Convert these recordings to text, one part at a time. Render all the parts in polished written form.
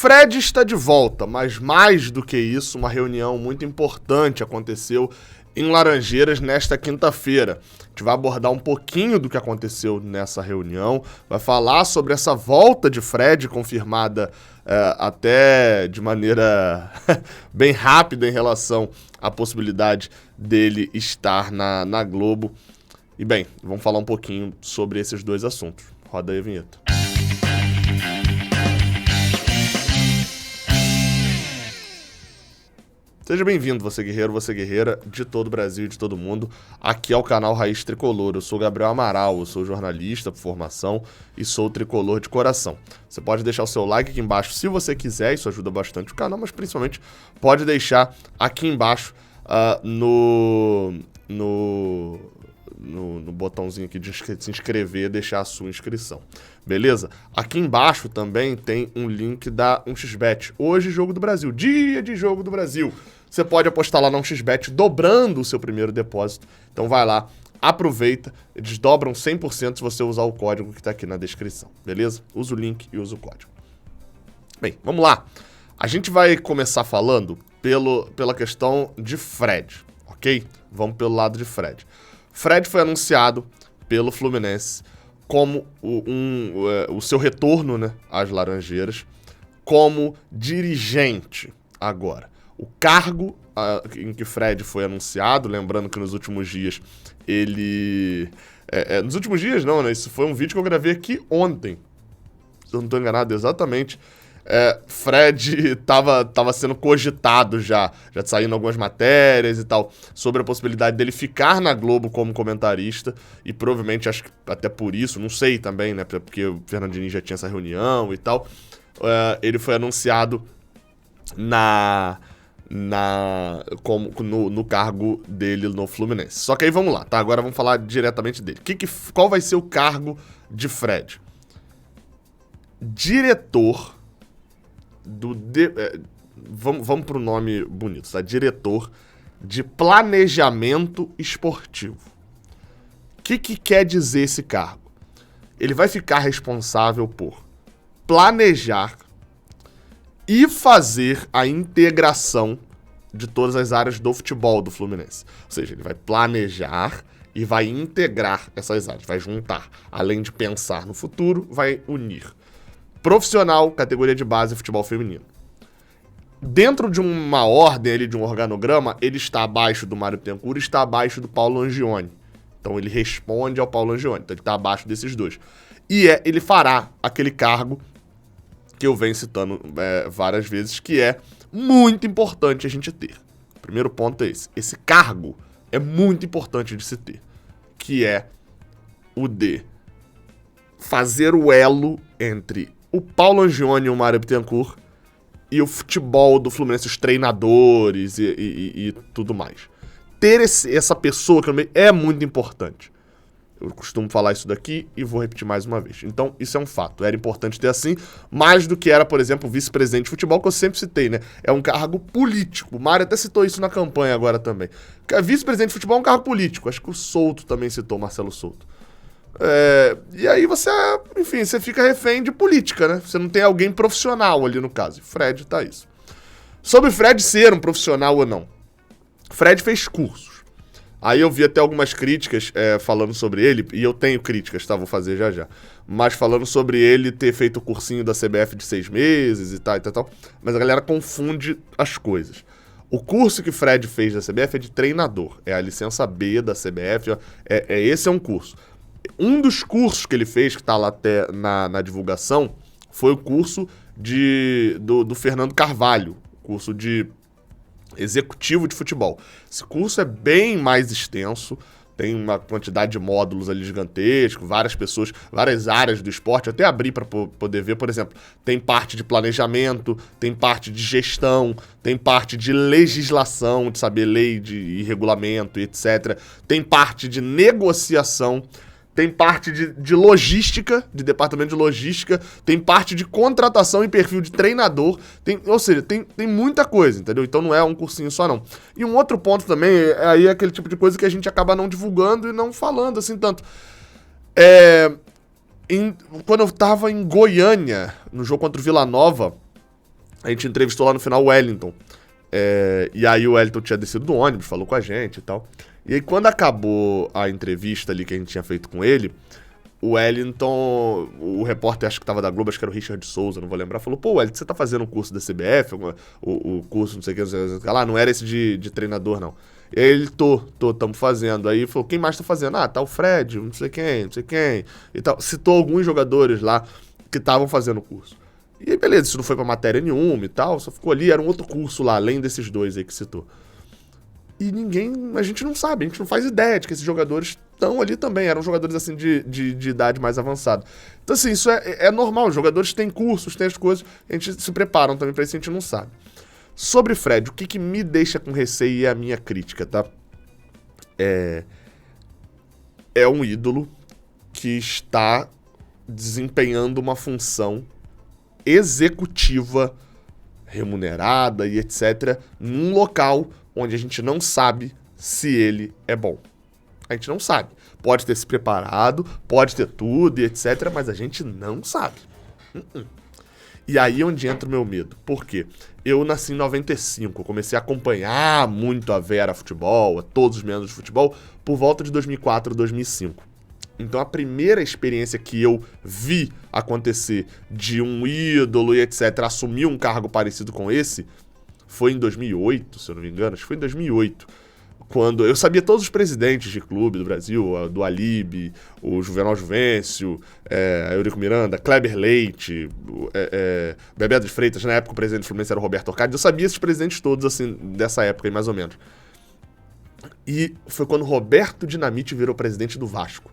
Fred está de volta, mas mais do que isso, uma reunião muito importante aconteceu em Laranjeiras nesta quinta-feira. A gente vai abordar um pouquinho do que aconteceu nessa reunião, vai falar sobre essa volta de Fred, confirmada até de maneira bem rápida em relação à possibilidade dele estar na Globo. E bem, vamos falar um pouquinho sobre esses dois assuntos. Roda aí a vinheta. Seja bem-vindo, você guerreiro, você guerreira de todo o Brasil e de todo o mundo. Aqui é o canal Raiz Tricolor. Eu sou Gabriel Amaral, eu sou jornalista por formação e sou tricolor de coração. Você pode deixar o seu like aqui embaixo se você quiser, isso ajuda bastante o canal, mas principalmente pode deixar aqui embaixo no botãozinho aqui de se inscrever, deixar a sua inscrição, beleza? Aqui embaixo também tem um link da 1xBet. Hoje, Jogo do Brasil, dia de Jogo do Brasil. Você pode apostar lá na 1xBet dobrando o seu primeiro depósito. Então vai lá, aproveita, eles dobram 100% se você usar o código que está aqui na descrição, beleza? Usa o link e usa o código. Bem, vamos lá. A gente vai começar falando pela questão de Fred, ok? Vamos pelo lado de Fred. Fred foi anunciado pelo Fluminense como o seu retorno, né, às Laranjeiras, como dirigente agora. O cargo em que Fred foi anunciado, lembrando que nos últimos dias ele... nos últimos dias não, né? Isso foi um vídeo que eu gravei aqui ontem, se eu não estou enganado exatamente. Fred tava sendo cogitado já saindo algumas matérias e tal, sobre a possibilidade dele ficar na Globo como comentarista, e provavelmente, acho que até por isso, não sei também, né, porque o Fernandinho já tinha essa reunião e tal, ele foi anunciado no cargo dele no Fluminense. Só que aí vamos lá, tá? Agora vamos falar diretamente dele. Qual vai ser o cargo de Fred? Diretor vamos pro nome bonito, tá? Diretor de planejamento esportivo. O que quer dizer esse cargo? Ele vai ficar responsável por planejar e fazer a integração de todas as áreas do futebol do Fluminense. Ou seja, ele vai planejar e vai integrar essas áreas, vai juntar. Além de pensar no futuro, vai unir. Profissional, categoria de base, futebol feminino. Dentro de uma ordem ali, de um organograma, ele está abaixo do Mário Bittencourt e está abaixo do Paulo Angione. Então ele responde ao Paulo Angione, então ele está abaixo desses dois. E ele fará aquele cargo que eu venho citando várias vezes, que é muito importante a gente ter. O primeiro ponto é esse. Esse cargo é muito importante de se ter, que é o de fazer o elo entre o Paulo Angione e o Mário Bittencourt e o futebol do Fluminense, os treinadores e tudo mais. Ter essa pessoa que também é muito importante. Eu costumo falar isso daqui e vou repetir mais uma vez. Então, isso é um fato. Era importante ter assim, mais do que era, por exemplo, o vice-presidente de futebol, que eu sempre citei, né? É um cargo político. O Mário até citou isso na campanha agora também. Vice-presidente de futebol é um cargo político. Acho que o Souto também citou, Marcelo Souto. E aí você fica refém de política, né? Você não tem alguém profissional ali no caso. Fred tá isso. Sobre Fred ser um profissional ou não. Fred fez cursos. Aí eu vi até algumas críticas falando sobre ele, e eu tenho críticas, tá? Vou fazer já. Mas falando sobre ele ter feito o cursinho da CBF de 6 meses e tal. Mas a galera confunde as coisas. O curso que Fred fez da CBF é de treinador. É a licença B da CBF. Esse é um curso. Um dos cursos que ele fez, que está lá até na divulgação, foi o curso do Fernando Carvalho, curso de executivo de futebol. Esse curso é bem mais extenso, tem uma quantidade de módulos ali gigantesco, várias pessoas, várias áreas do esporte. Eu até abri para poder ver, por exemplo, tem parte de planejamento, tem parte de gestão, tem parte de legislação, de saber lei e regulamento e etc. Tem parte de negociação, tem parte de logística, de departamento de logística, tem parte de contratação e perfil de treinador, ou seja, tem muita coisa, entendeu? Então não é um cursinho só não. E um outro ponto também, aí é aquele tipo de coisa que a gente acaba não divulgando e não falando assim tanto. Quando eu tava em Goiânia, no jogo contra o Vila Nova, A gente entrevistou lá no final o Wellington. E aí o Wellington tinha descido do ônibus, falou com a gente e tal. E aí quando acabou a entrevista ali que a gente tinha feito com ele, o Wellington, o repórter, acho que tava da Globo, acho que era o Richard Souza, não vou lembrar, falou, pô, Wellington, você tá fazendo um curso da CBF, o curso não sei o que, não sei o que lá, não era esse de treinador, não. E aí ele, tamo fazendo. Aí falou, quem mais tá fazendo? Ah, tá o Fred, não sei quem, e tal. Citou alguns jogadores lá que estavam fazendo o curso. E aí, beleza, isso não foi pra matéria nenhuma e tal, só ficou ali, era um outro curso lá, além desses dois aí que citou. E a gente não sabe, a gente não faz ideia de que esses jogadores estão ali também, eram jogadores assim de idade mais avançada. Então assim, isso é normal, os jogadores têm cursos, têm as coisas, a gente se preparam também pra isso, a gente não sabe. Sobre Fred, o que me deixa com receio e é a minha crítica, tá? É um ídolo que está desempenhando uma função executiva, remunerada e etc., num local onde a gente não sabe se ele é bom. A gente não sabe. Pode ter se preparado, pode ter tudo e etc., mas a gente não sabe. E aí é onde entra o meu medo. Por quê? Eu nasci em 95, comecei a acompanhar muito a Vera Futebol, a todos os membros de futebol, por volta de 2004, 2005. Então a primeira experiência que eu vi acontecer de um ídolo e etc. assumir um cargo parecido com esse foi em 2008, se eu não me engano, acho que foi em 2008. Quando eu sabia todos os presidentes de clube do Brasil, do Alib, o Juvenal Juvencio, Eurico Miranda, Kleber Leite, Bebeto de Freitas, na época o presidente do Fluminense era o Roberto Orcade, eu sabia esses presidentes todos, assim, dessa época aí, mais ou menos. E foi quando Roberto Dinamite virou presidente do Vasco.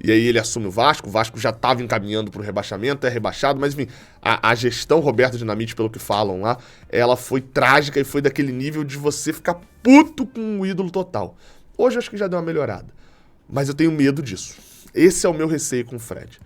E aí ele assume o Vasco já estava encaminhando para o rebaixamento, é rebaixado, mas enfim, a gestão Roberto Dinamite, pelo que falam lá, ela foi trágica e foi daquele nível de você ficar puto com o ídolo total. Hoje acho que já deu uma melhorada, mas eu tenho medo disso. Esse é o meu receio com o Fred,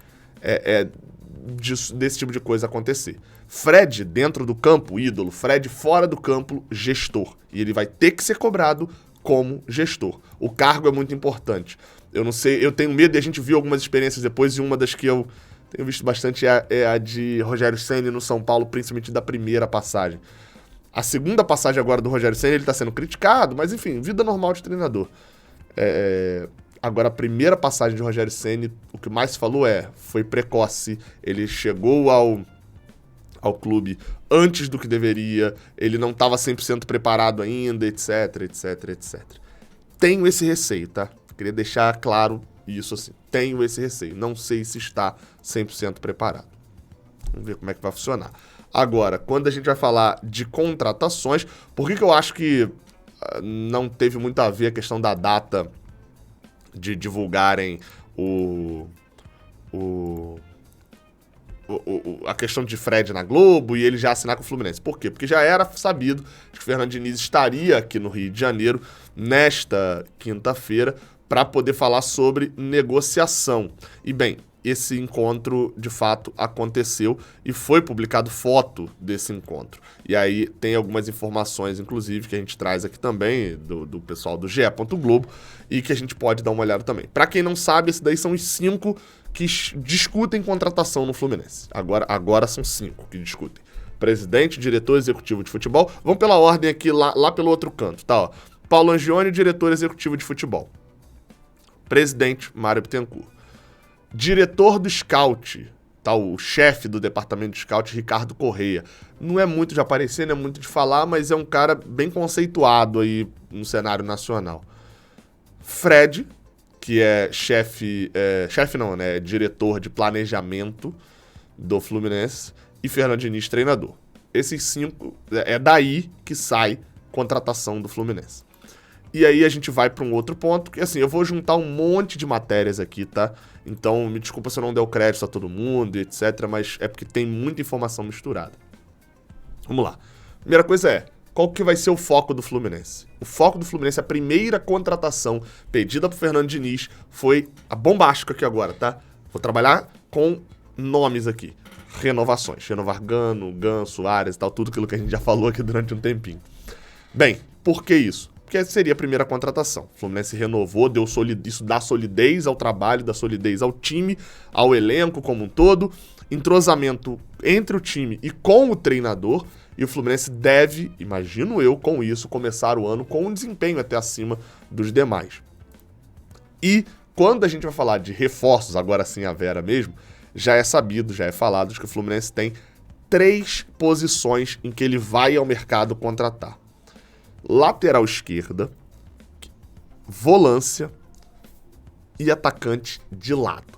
desse tipo de coisa acontecer. Fred dentro do campo, ídolo, Fred fora do campo, gestor. E ele vai ter que ser cobrado como gestor. O cargo é muito importante. Eu não sei, eu tenho medo, e a gente viu algumas experiências depois, e uma das que eu tenho visto bastante é a de Rogério Ceni no São Paulo, principalmente da primeira passagem. A segunda passagem agora do Rogério Ceni, ele tá sendo criticado, mas enfim, vida normal de treinador. Agora, a primeira passagem de Rogério Ceni, o que mais se falou foi precoce, ele chegou ao clube antes do que deveria, ele não estava 100% preparado ainda, etc. Tenho esse receio, tá? Queria deixar claro isso assim. Tenho esse receio. Não sei se está 100% preparado. Vamos ver como é que vai funcionar. Agora, quando a gente vai falar de contratações, por que eu acho que não teve muito a ver a questão da data de divulgarem a questão de Fred na Globo e ele já assinar com o Fluminense? Por quê? Porque já era sabido que o Fernando Diniz estaria aqui no Rio de Janeiro nesta quinta-feira para poder falar sobre negociação. E bem, esse encontro de fato aconteceu e foi publicado foto desse encontro. E aí tem algumas informações, inclusive, que a gente traz aqui também do pessoal do GE. Globo e que a gente pode dar uma olhada também. Para quem não sabe, esses daí são os 5 que discutem contratação no Fluminense. Agora são 5 que discutem. Presidente, diretor executivo de futebol. Vamos pela ordem aqui, lá pelo outro canto, tá? Ó. Paulo Angione, diretor executivo de futebol. Presidente, Mário Bittencourt. Diretor do Scout, tá? O chefe do departamento de Scout, Ricardo Correia. Não é muito de aparecer, não é muito de falar, mas é um cara bem conceituado aí no cenário nacional. Fred, que é diretor de planejamento do Fluminense, e Fernando Diniz, treinador. Esses 5, é daí que sai contratação do Fluminense. E aí a gente vai para um outro ponto, que assim, eu vou juntar um monte de matérias aqui, tá? Então, me desculpa se eu não der o crédito a todo mundo, etc, mas é porque tem muita informação misturada. Vamos lá. Primeira coisa qual que vai ser o foco do Fluminense? O foco do Fluminense, a primeira contratação pedida pro Fernando Diniz foi a bombástica aqui agora, tá? Vou trabalhar com nomes aqui. Renovações. Renovar Gano, Ganso, Arias e tal, tudo aquilo que a gente já falou aqui durante um tempinho. Bem, por que isso? Porque seria a primeira contratação. O Fluminense renovou, isso dá solidez ao trabalho, dá solidez ao time, ao elenco como um todo, entrosamento entre o time e com o treinador, e o Fluminense deve, imagino eu, com isso, começar o ano com um desempenho até acima dos demais. E quando a gente vai falar de reforços, agora sim a Vera mesmo, já é sabido, já é falado de que o Fluminense tem 3 posições em que ele vai ao mercado contratar: lateral esquerda, volância e atacante de lado.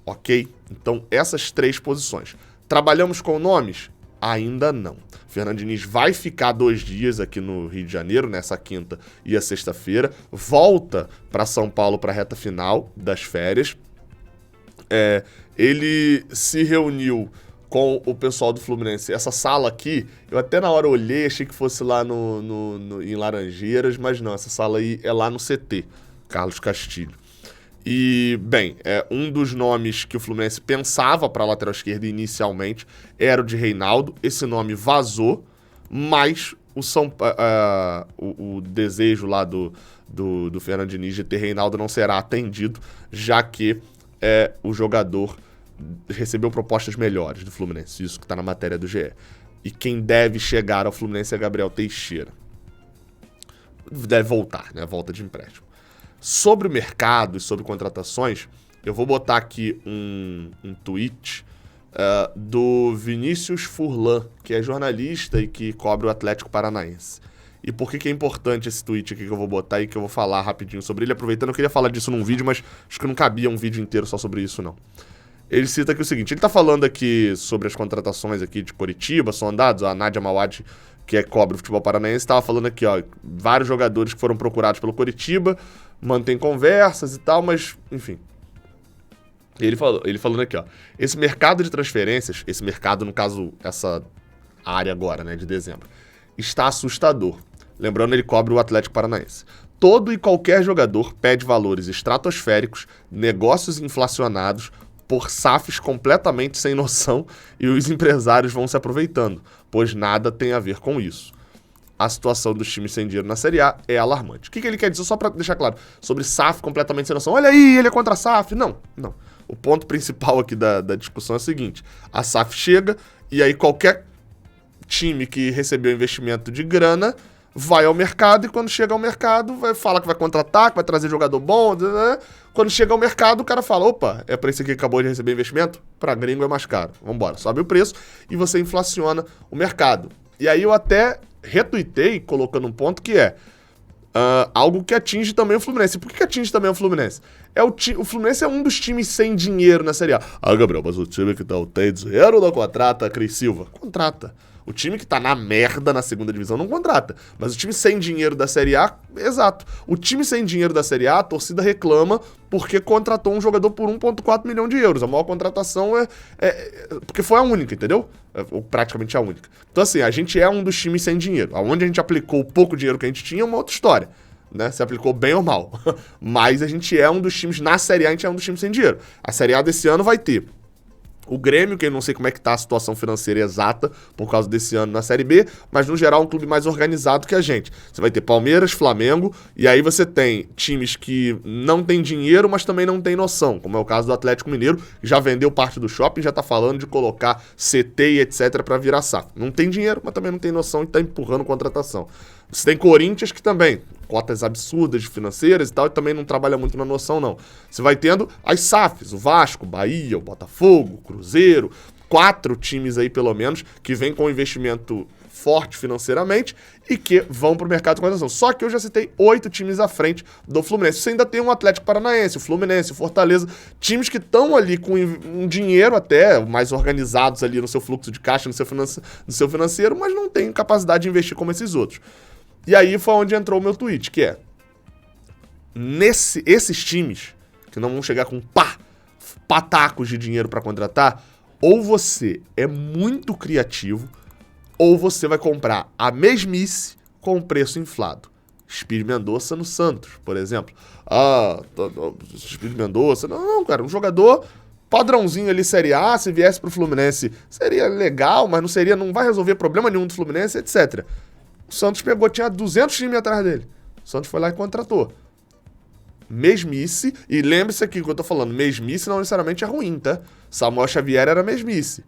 Ok? Então, essas 3 posições. Trabalhamos com nomes? Ainda não. Fernando Diniz vai ficar 2 dias aqui no Rio de Janeiro, nessa quinta e a sexta-feira. Volta para São Paulo para a reta final das férias. Ele se reuniu com o pessoal do Fluminense. Essa sala aqui, eu até na hora olhei, achei que fosse lá em Laranjeiras, mas não, essa sala aí é lá no CT, Carlos Castilho. E, bem, um dos nomes que o Fluminense pensava para a lateral esquerda inicialmente era o de Reinaldo. Esse nome vazou, mas o desejo lá do Fernando Diniz de ter Reinaldo não será atendido, já que o jogador recebeu propostas melhores do Fluminense, isso que está na matéria do GE. E quem deve chegar ao Fluminense é Gabriel Teixeira. Deve voltar, né? Volta de empréstimo. Sobre o mercado e sobre contratações, eu vou botar aqui um tweet do Vinícius Furlan, que é jornalista e que cobre o Atlético Paranaense. E por que é importante esse tweet aqui que eu vou botar e que eu vou falar rapidinho sobre ele? Aproveitando, eu queria falar disso num vídeo, mas acho que não cabia um vídeo inteiro só sobre isso, não. Ele cita aqui o seguinte: ele tá falando aqui sobre as contratações aqui de Coritiba, sondados, a Nádia Mawad, que cobre o futebol paranaense, estava falando aqui, ó, vários jogadores que foram procurados pelo Coritiba, mantém conversas e tal, mas, enfim. Ele falando aqui, ó, esse mercado de transferências, esse mercado, no caso, essa área agora, né, de dezembro, está assustador. Lembrando, ele cobre o Atlético Paranaense. Todo e qualquer jogador pede valores estratosféricos, negócios inflacionados, por SAFs completamente sem noção, e os empresários vão se aproveitando, pois nada tem a ver com isso. A situação dos times sem dinheiro na Série A é alarmante. O que ele quer dizer, só para deixar claro, sobre SAF completamente sem noção? Olha aí, ele é contra a SAF. Não. O ponto principal aqui da discussão é o seguinte: a SAF chega e aí qualquer time que recebeu investimento de grana vai ao mercado, e quando chega ao mercado fala que vai contratar, que vai trazer jogador bom, né? Quando chega ao mercado o cara fala: opa, é pra esse aqui que acabou de receber investimento? Pra gringo é mais caro, vambora, sobe o preço e você inflaciona o mercado. E aí eu até retuitei colocando um ponto que é algo que atinge também o Fluminense. Por que atinge também o Fluminense? O Fluminense é um dos times sem dinheiro na Série A. Ah, Gabriel, mas o time que tem dinheiro não contrata Cris Silva? Contrata. O time que tá na merda na segunda divisão não contrata. Mas o time sem dinheiro da Série A, exato. O time sem dinheiro da Série A, a torcida reclama porque contratou um jogador por 1,4 milhão de euros. A maior contratação porque foi a única, entendeu? Ou praticamente a única. Então assim, a gente é um dos times sem dinheiro. Aonde a gente aplicou o pouco dinheiro que a gente tinha é uma outra história, né? Se aplicou bem ou mal. Mas a gente é um dos times, na Série A, a gente é um dos times sem dinheiro. A Série A desse ano vai ter o Grêmio, que eu não sei como é que tá a situação financeira exata por causa desse ano na Série B, mas no geral é um clube mais organizado que a gente. Você vai ter Palmeiras, Flamengo, e aí você tem times que não tem dinheiro, mas também não tem noção, como é o caso do Atlético Mineiro, que já vendeu parte do shopping, já tá falando de colocar CT e etc pra virar SAF. Não tem dinheiro, mas também não tem noção e tá empurrando contratação. Você tem Corinthians, que também, cotas absurdas financeiras e tal, e também não trabalha muito na noção, não. Você vai tendo as SAFs, o Vasco, Bahia, o Botafogo, o Cruzeiro, 4 times aí, pelo menos, que vêm com investimento forte financeiramente e que vão pro mercado de contratação. Só que eu já citei 8 times à frente do Fluminense. Você ainda tem um Atlético Paranaense, o Fluminense, o Fortaleza, times que estão ali com um dinheiro até mais organizados ali no seu fluxo de caixa, no seu financeiro, mas não tem capacidade de investir como esses outros. E aí foi onde entrou o meu tweet, que é: esses times que não vão chegar com patacos de dinheiro para contratar, ou você é muito criativo, ou você vai comprar a mesmice com preço inflado. Espírito Mendonça no Santos, por exemplo. Espírito Mendonça, não, cara, um jogador padrãozinho ali, Série A, se viesse pro Fluminense, seria legal, mas não vai resolver problema nenhum do Fluminense, etc. O Santos pegou, tinha 200 times atrás dele. O Santos foi lá e contratou. Mesmice, e lembre-se aqui que eu tô falando, mesmice não necessariamente é ruim, tá? Samuel Xavier era mesmice.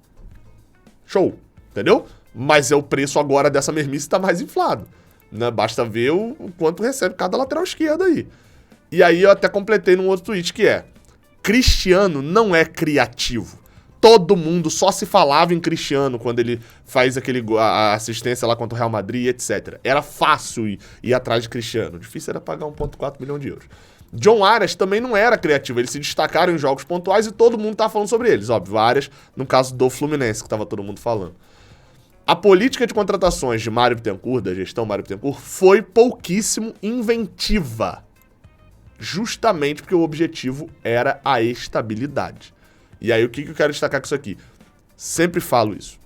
Show, entendeu? Mas o preço agora dessa mesmice tá mais inflado, né? Basta ver o quanto recebe cada lateral esquerdo aí. E aí eu até completei num outro tweet que é: Cristiano não é criativo. Todo mundo só se falava em Cristiano quando ele faz a assistência lá contra o Real Madrid, etc. Era fácil ir atrás de Cristiano. Difícil era pagar 1,4 milhão de euros. John Arias também não era criativo. Eles se destacaram em jogos pontuais e todo mundo tava falando sobre eles. Óbvio, Arias no caso do Fluminense, que tava todo mundo falando. A política de contratações de Mário Bittencourt, da gestão Mário Bittencourt, foi pouquíssimo inventiva. Justamente porque o objetivo era a estabilidade. E aí o que eu quero destacar com isso aqui? Sempre falo isso.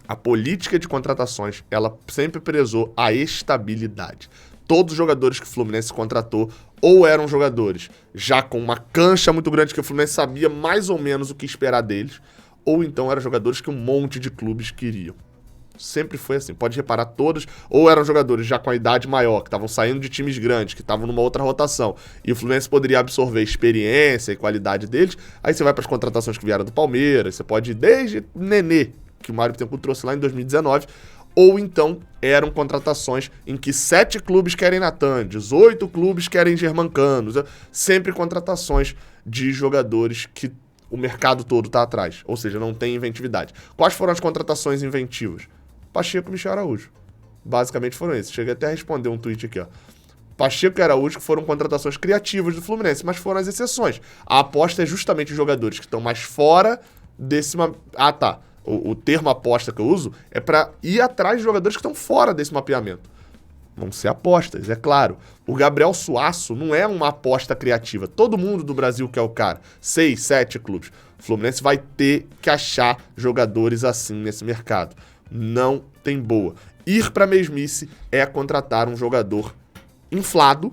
A política de contratações, ela sempre prezou a estabilidade. Todos os jogadores que o Fluminense contratou ou eram jogadores já com uma cancha muito grande que o Fluminense sabia mais ou menos o que esperar deles, ou então eram jogadores que um monte de clubes queriam. Sempre foi assim, pode reparar, todos ou eram jogadores já com a idade maior, que estavam saindo de times grandes, que estavam numa outra rotação, e o Fluminense poderia absorver experiência e qualidade deles. Aí você vai para as contratações que vieram do Palmeiras, você pode ir desde Nenê, que o Mário Bittencourt trouxe lá em 2019, ou então eram contratações em que 7 clubes querem Natan, 18 clubes querem Germancano, sempre contratações de jogadores que o mercado todo tá atrás, ou seja, não tem inventividade. Quais foram as contratações inventivas? Pacheco e Michel Araújo. Basicamente foram esses. Cheguei até a responder um tweet aqui, ó. Pacheco e Araújo que foram contratações criativas do Fluminense, mas foram as exceções. A aposta é justamente os jogadores que estão mais fora desse... Ah, tá. O termo aposta que eu uso é para ir atrás de jogadores que estão fora desse mapeamento. Vão ser apostas, é claro. O Gabriel Suasso não é uma aposta criativa. Todo mundo do Brasil quer o cara. 6, 7 clubes. O Fluminense vai ter que achar jogadores assim nesse mercado. Não tem boa. Ir para mesmice é contratar um jogador inflado.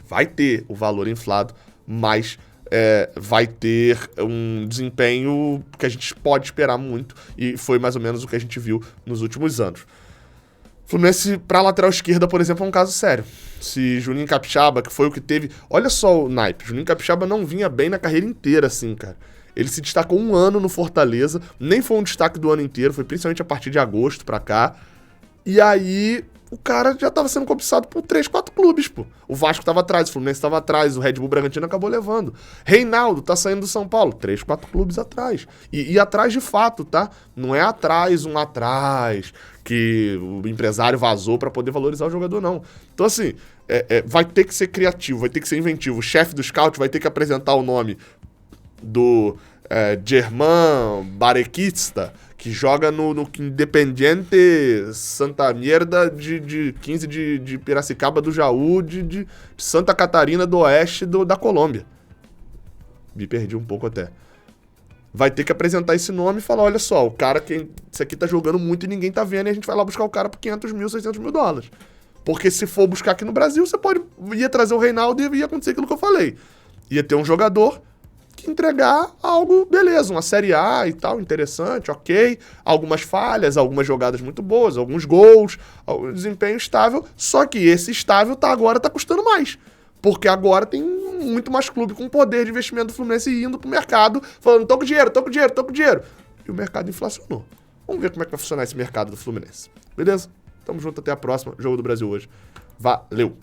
Vai ter o valor inflado, mas vai ter um desempenho que a gente pode esperar muito. E foi mais ou menos o que a gente viu nos últimos anos. Fluminense para lateral esquerda, por exemplo, é um caso sério. Se Juninho Capixaba, que foi o que teve... Olha só o naipe. Juninho Capixaba não vinha bem na carreira inteira, assim, cara. Ele se destacou um ano no Fortaleza, nem foi um destaque do ano inteiro, foi principalmente a partir de agosto pra cá. E aí, o cara já tava sendo cobiçado por 3, 4 clubes, pô. O Vasco tava atrás, o Fluminense tava atrás, o Red Bull Bragantino acabou levando. Reinaldo tá saindo do São Paulo, 3, 4 clubes atrás. E atrás de fato, tá? Não é atrás, que o empresário vazou pra poder valorizar o jogador, não. Então, assim, vai ter que ser criativo, vai ter que ser inventivo. O chefe do scout vai ter que apresentar o nome do Germán Barrequista, que joga no Independiente Santa Mierda de 15 de Piracicaba do Jaú, de Santa Catarina do Oeste da Colômbia. Me perdi um pouco até. Vai ter que apresentar esse nome e falar, olha só, o cara, esse aqui tá jogando muito e ninguém tá vendo, e a gente vai lá buscar o cara por 500 mil, 600 mil dólares. Porque se for buscar aqui no Brasil, você ia trazer o Reinaldo e ia acontecer aquilo que eu falei. Ia ter um jogador que entregar algo, beleza, uma Série A e tal, interessante, ok, algumas falhas, algumas jogadas muito boas, alguns gols, algum desempenho estável, só que esse estável agora tá custando mais, porque agora tem muito mais clube com poder de investimento do Fluminense indo pro mercado, falando, tô com dinheiro, e o mercado inflacionou. Vamos ver como é que vai funcionar esse mercado do Fluminense, beleza? Tamo junto, até a próxima, Jogo do Brasil hoje. Valeu!